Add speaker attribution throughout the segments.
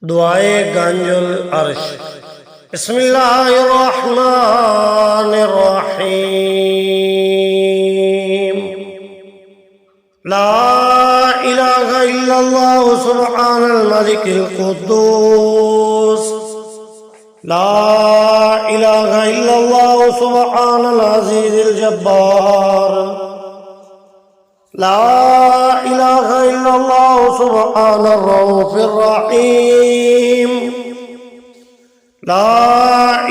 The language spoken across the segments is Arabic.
Speaker 1: दुआए गांजुल अर्श। बिस्मिल्लाहिर्रहमानिर्रहीम। ला इलाहा इल्लल्लाह सुब्हानल मलिकिल कुद्दूस। ला इलाहा इल्लल्लाह सुब्हानल अज़ीज़िल जब्बार। ला इलाहा इल्लल्लाह सुब्हानर रऊफ़िर रहीम। ला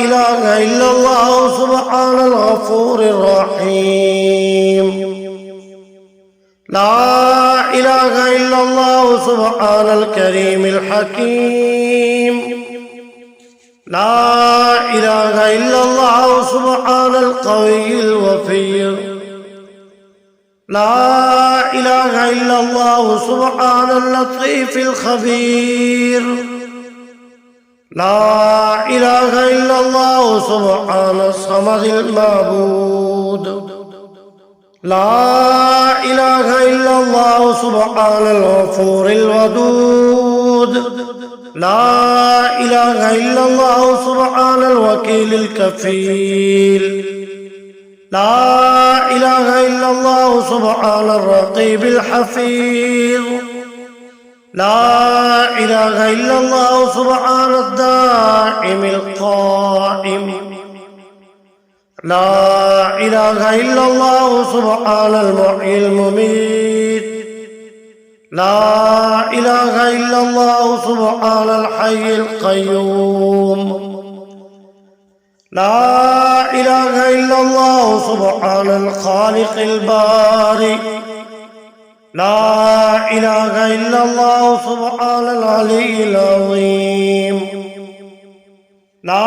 Speaker 1: इलाहा इल्लल्लाह सुब्हानल गफूरिर रहीम। ला इलाहा इल्लल्लाह सुब्हानल करीमिल हकीम। ला इलाहा इल्लल्लाह सुब्हानल क़विय्यिल वफ़ीय्य। ला इलाहा इल्लल्लाह सुब्हानल लतीफ़िल ख़बीर। ला इलाहा इल्लल्लाह सुब्हानस समदिल माबूद। ला इलाहा इल्लल्लाह सुब्हानल गफूरिल वदूद। ला इलाहा इल्लल्लाह सुब्हानल वकीलिल कफ़ील। ला इलाहा इल्लल्लाह सुब्हानर रक़ीबिल हफ़ीज़। ला इलाहा इल्लल्लाह सुब्हानद दाइमिल क़ाइम। ला इलाहा इल्लल्लाह सुब्हानल मुह्यिल मुमीत। ला इलाहा इल्लल्लाह सुब्हानल हय्यिल क़य्यूम। ला इलाहा इल्लल्लाह सुब्हानल ख़ालिक़िल बारी। ला इलाहा इल्लल्लाह सुब्हानल अलिय्यिल अज़ीम। ला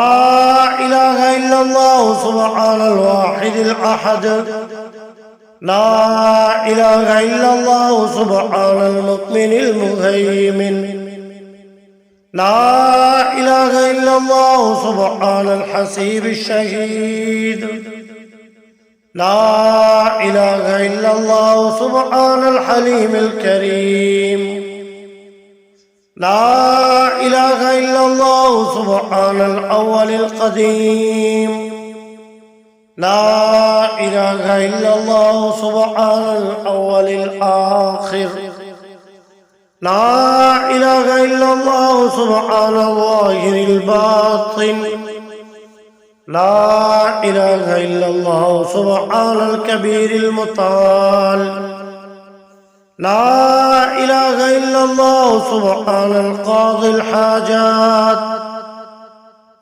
Speaker 1: इलाहा इल्लल्लाह सुब्हानल वाहिदिल अहद। ला इलाहा इल्लल्लाह सुब्हानल मुमिनिल मुहैमिन। ला इलाहा इल्लल्लाह सुब्हानल हसीबिश शहीद। ला इलाहा इल्लल्लाह सुब्हानल हलीमिल करीम। ला इलाहा इल्लल्लाह सुब्हानल अव्वलिल क़दीम। ला इलाहा इल्लल्लाह सुब्हानल अव्वलिल आखिर। ला इलाहा इल्लल्लाह सुब्हानल ज़ाहिरिल बातिन। ला इलाहा इल्लल्लाह सुब्हानल कबीरिल मुताल। ला इलाहा इल्लल्लाह सुब्हानल क़ादिल हाजात।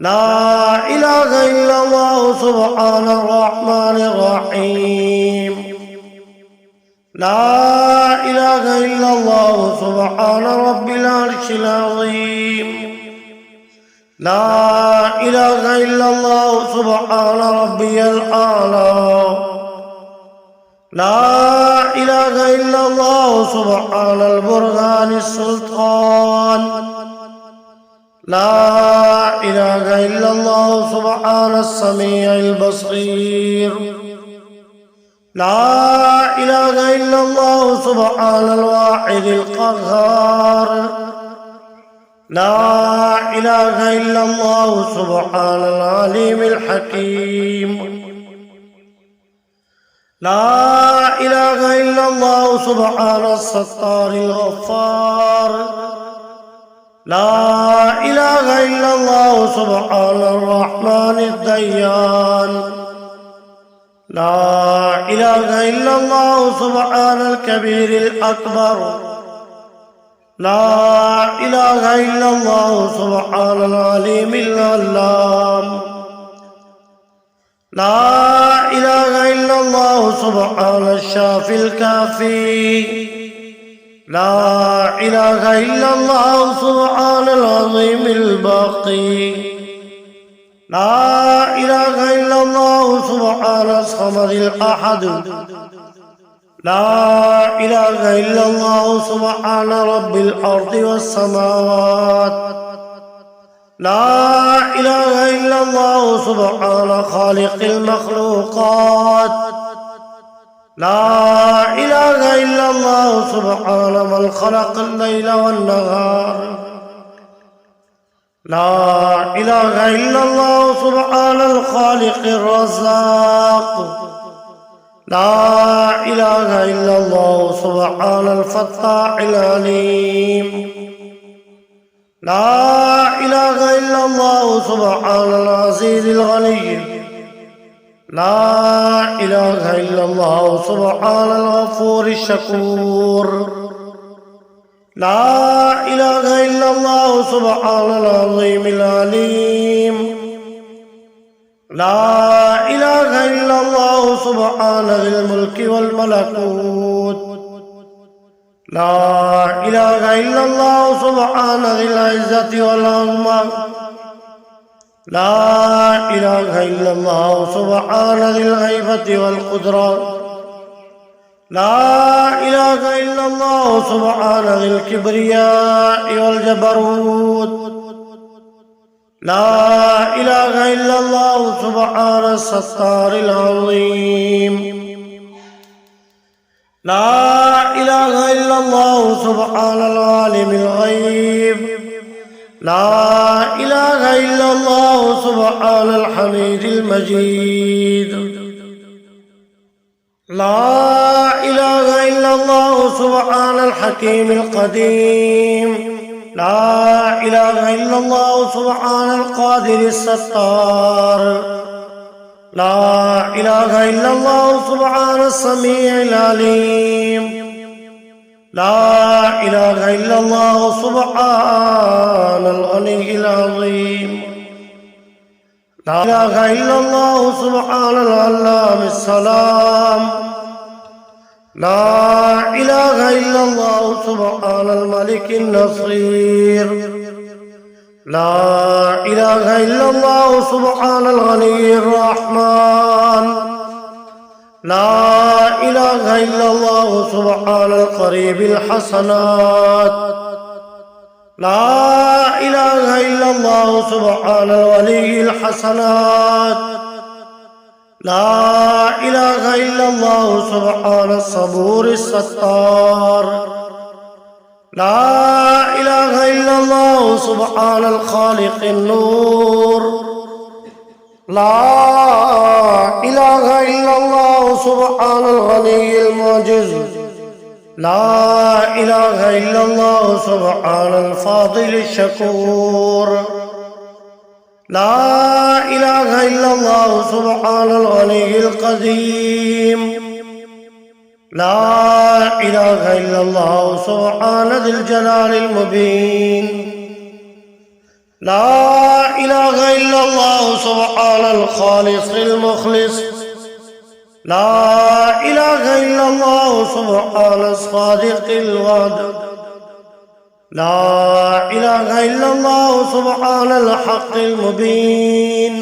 Speaker 1: ला इलाहा इल्लल्लाह सुब्हानर रहमानिर रहीम। ला इलाहा इल्लल्लाह सुब्हान रब्बिल अर्शिल अज़ीम। ला इलाहा इल्लल्लाह सुब्हान रब्बियल आला। ला इलाहा इल्लल्लाह सुब्हानल बुरहानिस सुल्तान। ला इलाहा इल्लल्लाह सुब्हानस समीइल बसीर। ला इलाहा इल्लल्लाह सुब्हानल वाहिदिल क़ह्हार। ला इलाहा इल्लल्लाह सुब्हानल अलीमिल हकीम। ला इलाहा इल्लल्लाह सुब्हानस सत्तारिल गफ़्फ़ार। ला इलाहा इल्लल्लाह सुब्हानर रहमानिद दय्यान। ला इलाहा इल्लल्लाह सुब्हानल कबीरिल अकबर। ला इलाहा इल्लल्लाह सुब्हानल अलीमिल अल्लाम। ला इलाहा इल्लल्लाह सुब्हानश शाफिल काफ़ी। ला इलाहा इल्लल्लाह सुब्हानल अज़ीमिल बाक़ी। ला इलाहा इल्लल्लाह सुब्हानस समदिल अहद। ला इलाहा इल्लल्लाह सुब्हान रब्बिल अर्दि वस समावात। ला इलाहा इल्लल्लाह सुब्हान ख़ालिक़िल मख़लूक़ात। ला इलाहा इल्लल्लाह सुब्हान मन ख़लक़ल लैल वन नहार। لا إله إلا الله سبحان الخالق الرزاق. لا إله إلا الله سبحان الفتاح العليم. لا إله إلا الله سبحان العزيز الغني. لا إله إلا الله سبحان الغفور الشكور. لا إله إلا الله سبحان العظيم العليم. لا إله إلا الله سبحان ذي الملك والملكوت. لا إله إلا الله سبحان ذي العزة والعظمة. لا إله إلا الله سبحان ذي الهيبة والقدرة. لا إله إلا الله سبحان ذي الكبرياء والجبروت. لا إله إلا الله سبحان الستار العظيم. لا إله إلا الله سبحان العالم الغيب. لا إله إلا الله سبحان الحميد المجيد. لا إله إلا الله سبحان الحكيم القديم. لا إله إلا الله سبحان القادر الستار. لا إله إلا الله سبحان السميع العليم. لا إله إلا الله سبحان الغني العظيم. لا إله إلا الله سبحان العلام السلام. لا إله إلا الله سبحان الملك النصير. لا إله إلا الله سبحان الغني الرحمن. لا إله إلا الله سبحان القريب الحسنات. لا إله إلا الله سبحان الولي الحسنات. لا إله إلا الله سبحان الصبور الستار. لا إله إلا الله سبحان الخالق النور. لا إله إلا الله سبحان الغني المعجز. لا إله إلا الله سبحان الفاضل الشكور. لا إله إلا الله سبحان الغني القديم. لا إله إلا الله سبحان ذي الجلال المبين. لا إله إلا الله سبحان الخالص المخلص. لا إله إلا الله سبحان الصادق الوعد. لا إله إلا الله سبحان الحق المبين.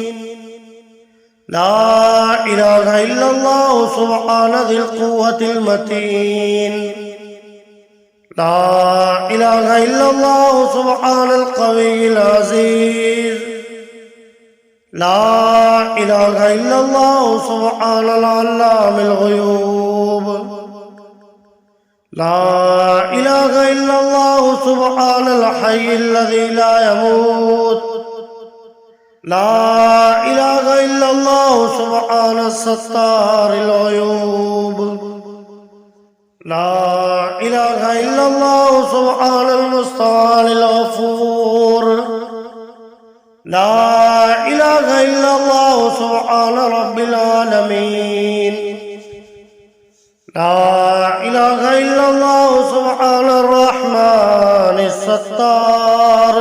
Speaker 1: لا إله إلا الله سبحان ذي القوة المتين. لا إله إلا الله سبحان القوي العزيز. لا إله إلا الله سبحان العلام الغيوب. لا إله إلا الله سبحان الحي الذي لا يموت. لا إله إلا الله سبحان الستار العيوب. لا إله إلا الله سبحان المستعان الغفور. لا إله إلا الله سبحان رب العالمين. لا إله إلا الله سبحان الرحمن الستار.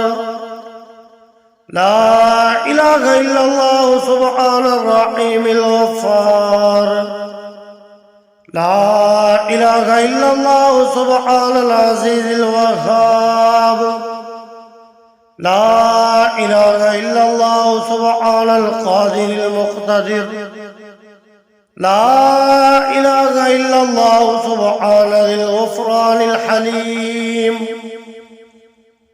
Speaker 1: لا إله إلا الله سبحان الرحيم الغفار. لا إله إلا الله سبحان العزيز الوهاب. لا إله إلا الله سبحان القادر المقتدر. لا إله إلا الله سبحان ذي الغفران الحليم.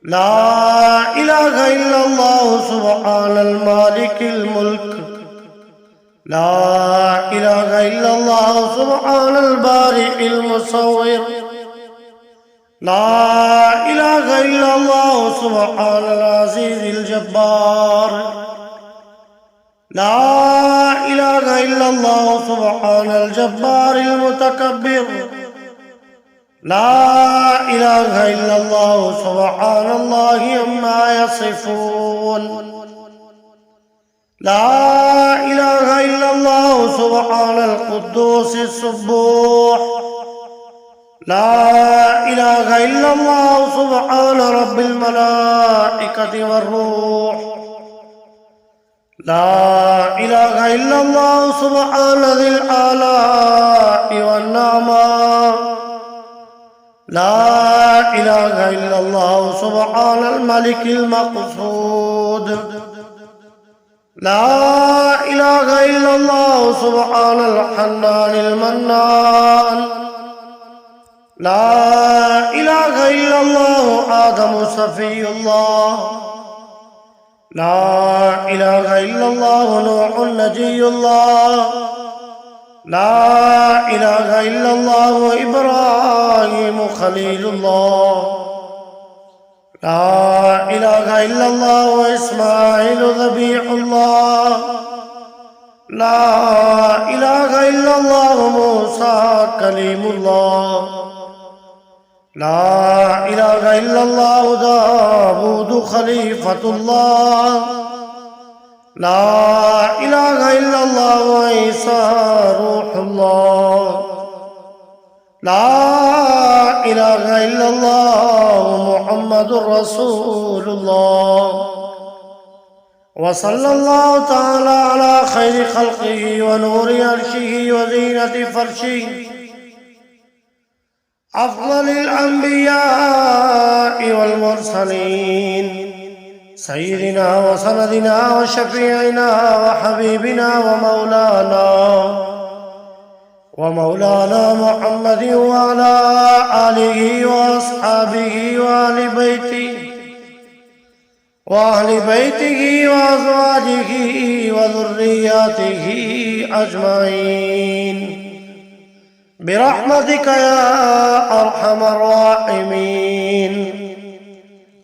Speaker 1: لا إله إلا الله سبحان المالك الملك. لا إله إلا الله سبحان البارئ المصور. لا إله إلا الله سبحان العزيز الجبار لا إله إلا الله سبحان الجبار المتكبر لا إله إلا الله سبحان الله عما يصفون لا إله إلا الله سبحان القدوس السبوح لا إله إلا الله سبحان رب الملائكة والروح لا إله إلا الله سبحان ذي الآلاء والنعمة لا إله إلا الله سبحان الملك المقصود لا إله إلا الله سبحان الحنان المنان لا إله إلا الله آدم صفي الله لا إله إلا الله نوح نجي الله لا إله إلا الله إبراهيم خليل الله لا إله إلا الله إسماعيل ذبيح الله لا إله إلا الله موسى كليم الله لا إله إلا الله داود خليفة الله لا إله إلا الله عيسى روح الله لا إله إلا الله محمد رسول الله وصلى الله تعالى على خير خلقه ونور عرشه وزينة فرشه أفضل الأنبياء والمرسلين سيدنا وسندنا وشفيعنا وحبيبنا ومولانا محمد وعلى آله وأصحابه وأهل بيته وأزواجه وذرياته أجمعين برحمتك يا أرحم الراحمين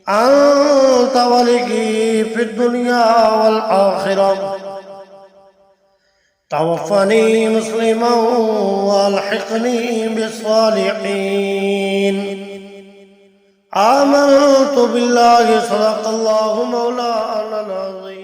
Speaker 1: أنت ولي في الدنيا والآخرة توفني مسلما والحقني بالصالحين آمنت بالله صدق الله مولانا العظيم